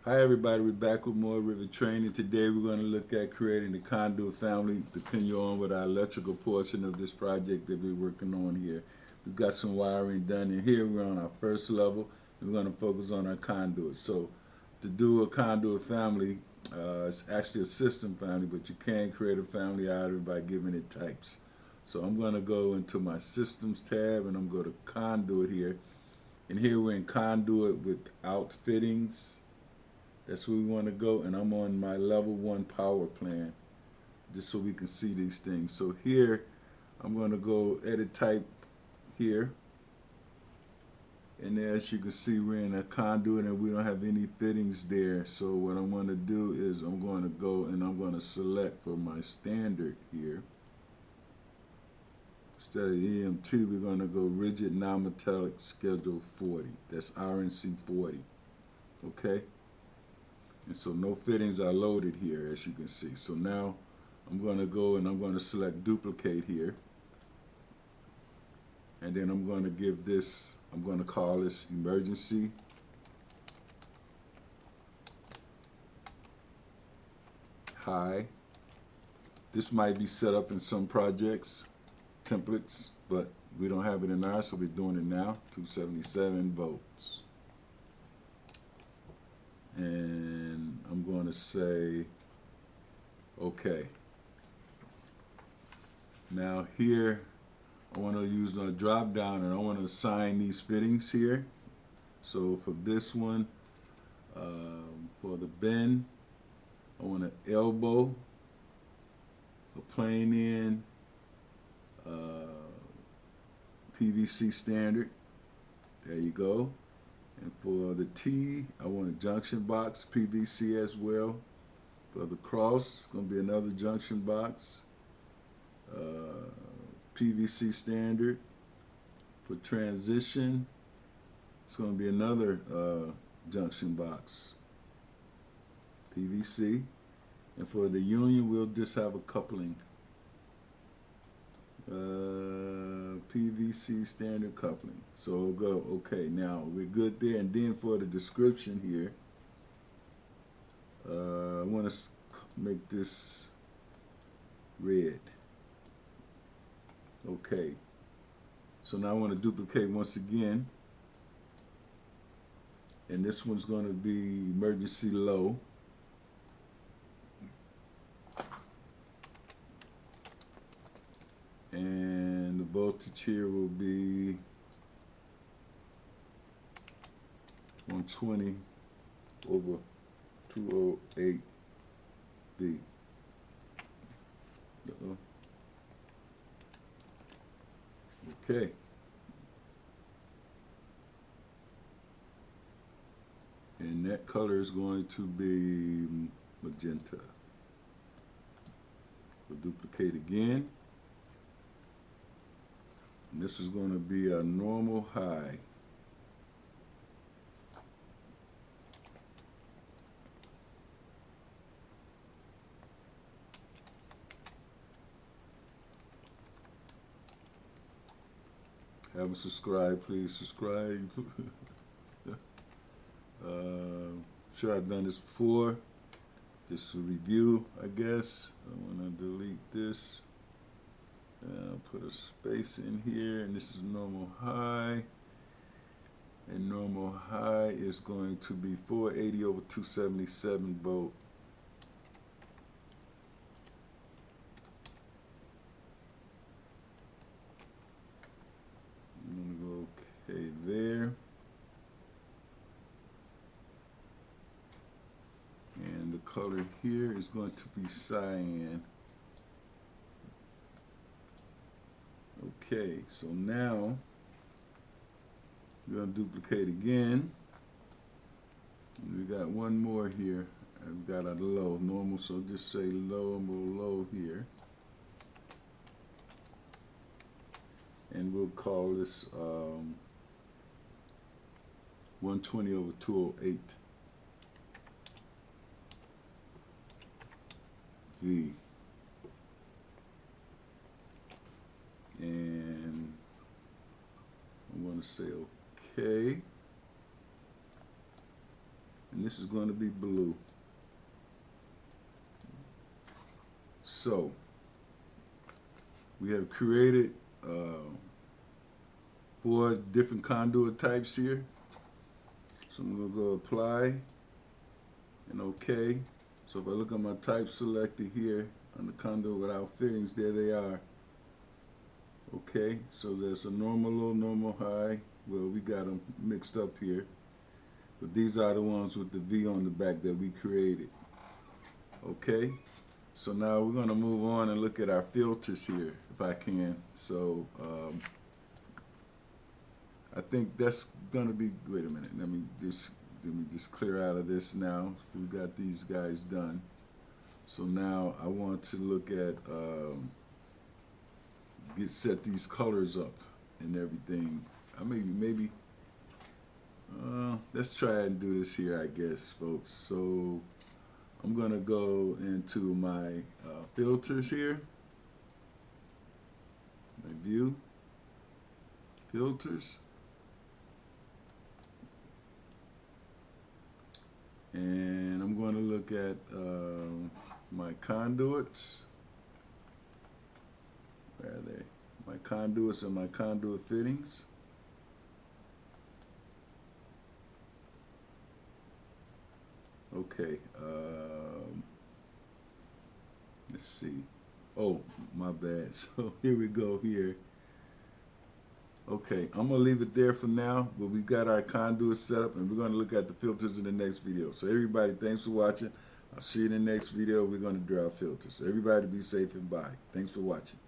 Hi everybody, we're back with more Revit training. Today we're going to look at creating the conduit family to continue on with our electrical portion of this project that we're working on here. We've got some wiring done, and here we're on our first level and we're going to focus on our conduit. So to do a conduit family, it's actually a system family, but you can create a family out of it by giving it types. So I'm going to go into my systems tab and I'm going to conduit here, and here we're in conduit without fittings. That's where we want to go, and I'm on my level 1 power plan just so we can see these things. So here I'm going to go edit type here, and as you can see we're in a conduit and we don't have any fittings there. So what I'm going to do is I'm going to go and I'm going to select for my standard here, instead of EMT we're going to go rigid non-metallic schedule 40. That's RNC 40. Okay, and so no fittings are loaded here, as you can see. So now I'm going to go and I'm going to select duplicate here, and then I'm going to give this, I'm going to call this emergency high. This might be set up in some projects, templates, but we don't have it in ours, so we're doing it now. 277 volts. And I'm going to say okay. Now here I want to use a drop down and I want to assign these fittings here. So for this one, for the bend, I want an elbow, a plane in, PVC standard. There you go. And for the T, I want a junction box, PVC as well. For the cross, it's going to be another junction box, PVC standard. For transition, it's going to be another junction box, PVC. And for the union, we'll just have a coupling, PVC standard coupling. So we'll go, okay, now we're good there. And then for the description here, I want to make this red. Okay, so now I want to duplicate once again, and this one's going to be emergency low. And the voltage here will be 120 over 208 V. Okay. And that color is going to be magenta. We'll duplicate again. And this is going to be a normal high. Haven't subscribed, please subscribe. Sure, I've done this before. Just a review, I guess. I want to delete this. I'll put a space in here, and this is normal high. And normal high is going to be 480 over 277 volt. I'm going to go okay there. And the color here is going to be cyan. Okay, so now we're going to duplicate again. We got one more here. I've got a low, normal, so just say low and we'll low here. And we'll call this 120 over 208 V. And I'm going to say okay. And this is going to be blue. So we have created 4 different conduit types here. So I'm going to go apply and OK. So if I look at my type selected here on the conduit without fittings, there they are. Okay, so there's a normal low, normal high. Well, we got them mixed up here. But these are the ones with the V on the back that we created. Okay, so now we're going to move on and look at our filters here, if I can. So I think that's going to be, wait a minute, let me just clear out of this now. We got these guys done. So now I want to look at, set these colors up and everything. Maybe let's try and do this here, I guess, folks. So I'm gonna go into my filters here, my view, filters, and I'm going to look at my conduits. Where are they? My conduits and my conduit fittings. Okay, let's see. Oh, my bad. So here we go here. Okay, I'm going to leave it there for now, but we got our conduit set up, and we're going to look at the filters in the next video. So everybody, thanks for watching. I'll see you in the next video. We're going to draw filters. So everybody be safe and bye. Thanks for watching.